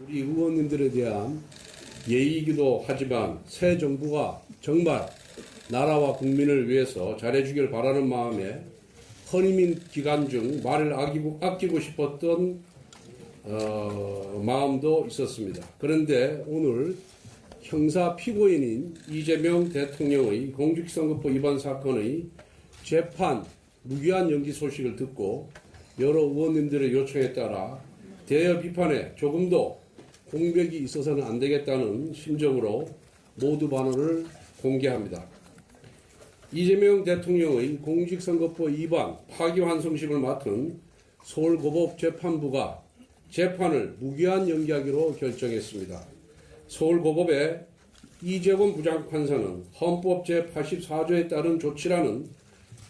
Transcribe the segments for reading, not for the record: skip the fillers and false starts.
우리 의원님들에 대한 예의이기도 하지만 새 정부가 정말 나라와 국민을 위해서 잘해주길 바라는 마음에 헌임인 기간 중 말을 아끼고 싶었던 마음도 있었습니다. 그런데 오늘 형사 피고인인 이재명 대통령의 공직선거법 위반 사건의 재판 무기한 연기 소식을 듣고 여러 의원님들의 요청에 따라 대여 비판에 조금도 공백이 있어서는 안 되겠다는 심정으로 모두 반응을 공개합니다. 이재명 대통령의 공직선거법 위반 파기환송심을 맡은 서울고법재판부가 재판을 무기한 연기하기로 결정했습니다. 서울고법의 이재권 부장판사는 헌법 제84조에 따른 조치라는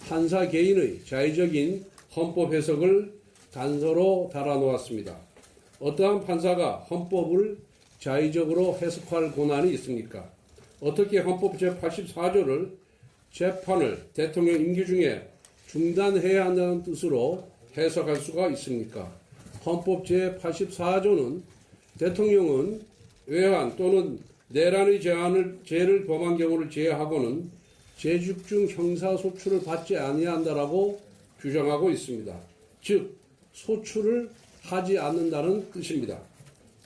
판사 개인의 자의적인 헌법 해석을 단서로 달아놓았습니다. 어떠한 판사가 헌법을 자의적으로 해석할 권한이 있습니까? 어떻게 헌법 제84조를 재판을 대통령 임기 중에 중단해야 한다는 뜻으로 해석할 수가 있습니까? 헌법 제84조는 대통령은 외환 또는 내란의 죄를 범한 경우를 제외하고는 재집중 형사소출을 받지 아니한다라고 규정하고 있습니다. 즉 소출을 하지 않는다는 뜻입니다.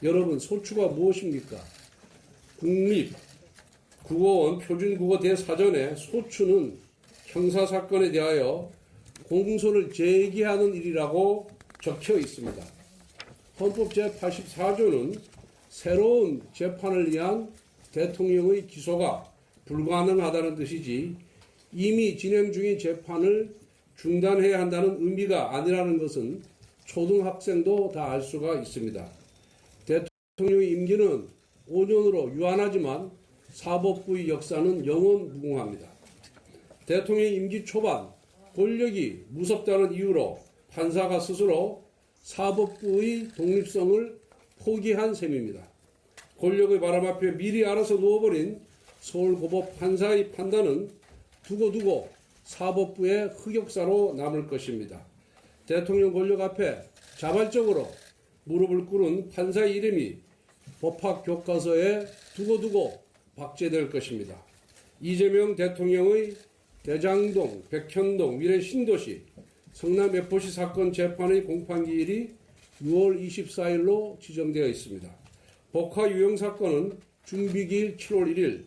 여러분, 소추가 무엇입니까? 국립국어원 표준국어 대사전에 소추는 형사사건에 대하여 공소를 제기하는 일이라고 적혀 있습니다. 헌법 제84조는 새로운 재판을 위한 대통령의 기소가 불가능하다는 뜻이지 이미 진행 중인 재판을 중단해야 한다는 의미가 아니라는 것은 초등학생도 다 알 수가 있습니다. 대통령의 임기는 5년으로 유한하지만 사법부의 역사는 영원 무궁합니다. 대통령의 임기 초반 권력이 무섭다는 이유로 판사가 스스로 사법부의 독립성을 포기한 셈입니다. 권력의 바람 앞에 미리 알아서 누워버린 서울고법 판사의 판단은 두고두고 사법부의 흑역사로 남을 것입니다. 대통령 권력 앞에 자발적으로 무릎을 꿇은 판사의 이름이 법학 교과서에 두고두고 박제될 것입니다. 이재명 대통령의 대장동, 백현동, 미래 신도시, 성남 FC 사건 재판의 공판기일이 6월 24일로 지정되어 있습니다. 복화 유형 사건은 준비기일 7월 1일,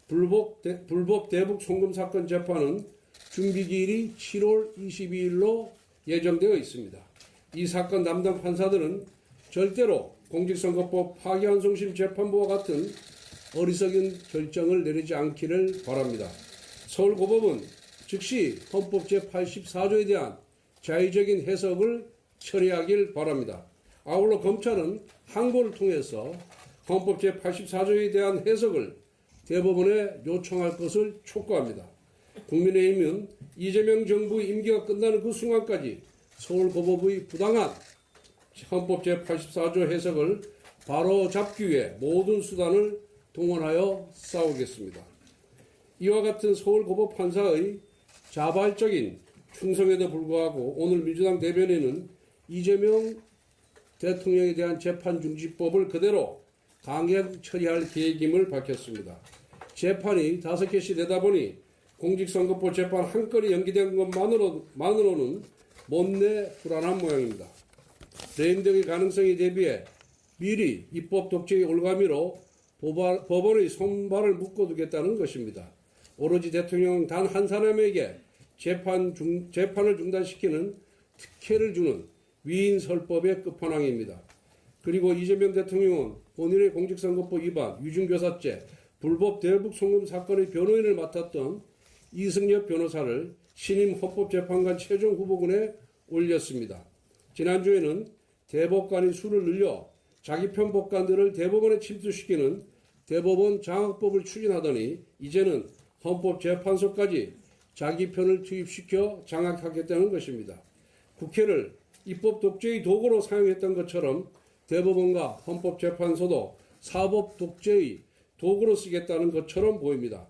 불법 대북 송금 사건 재판은 준비기일이 7월 22일로 예정되어 있습니다. 이 사건 담당 판사들은 절대로 공직선거법 파기환송심 재판부와 같은 어리석은 결정을 내리지 않기를 바랍니다. 서울고법은 즉시 헌법 제84조에 대한 자의적인 해석을 처리하길 바랍니다. 아울러 검찰은 항고를 통해서 헌법 제84조에 대한 해석을 대법원에 요청할 것을 촉구합니다. 국민의힘은 이재명 정부의 임기가 끝나는 그 순간까지 서울고법의 부당한 헌법 제84조 해석을 바로잡기 위해 모든 수단을 동원하여 싸우겠습니다. 이와 같은 서울고법 판사의 자발적인 충성에도 불구하고 오늘 민주당 대변인은 이재명 대통령에 대한 재판중지법을 그대로 강행 처리할 계획임을 밝혔습니다. 재판이 5개씩 되다 보니 공직선거법 재판 한 건이 연기된 것만으로는 못내 불안한 모양입니다. 레임 등의 가능성에 대비해 미리 입법 독재의 올가미로 법원의 손발을 묶어두겠다는 것입니다. 오로지 대통령 단 한 사람에게 재판을 중단시키는 특혜를 주는 위인설법의 끝판왕입니다. 그리고 이재명 대통령은 본인의 공직선거법 위반, 위중교사죄, 불법 대북 송금 사건의 변호인을 맡았던 이승엽 변호사를 신임 헌법재판관 최종 후보군에 올렸습니다. 지난주에는 대법관이 수를 늘려 자기 편 법관들을 대법원에 침투시키는 대법원 장악법을 추진하더니 이제는 헌법재판소까지 자기 편을 투입시켜 장악하겠다는 것입니다. 국회를 입법 독재의 도구로 사용했던 것처럼 대법원과 헌법재판소도 사법 독재의 도구로 쓰겠다는 것처럼 보입니다.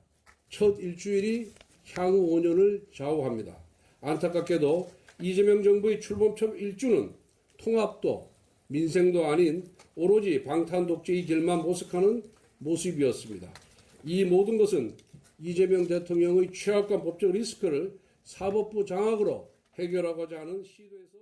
첫 일주일이 향후 5년을 좌우합니다. 안타깝게도 이재명 정부의 출범 첫 일주는 통합도 민생도 아닌 오로지 방탄 독재의 길만 모색하는 모습이었습니다. 이 모든 것은 이재명 대통령의 취약과 법적 리스크를 사법부 장악으로 해결하고자 하는 시도에서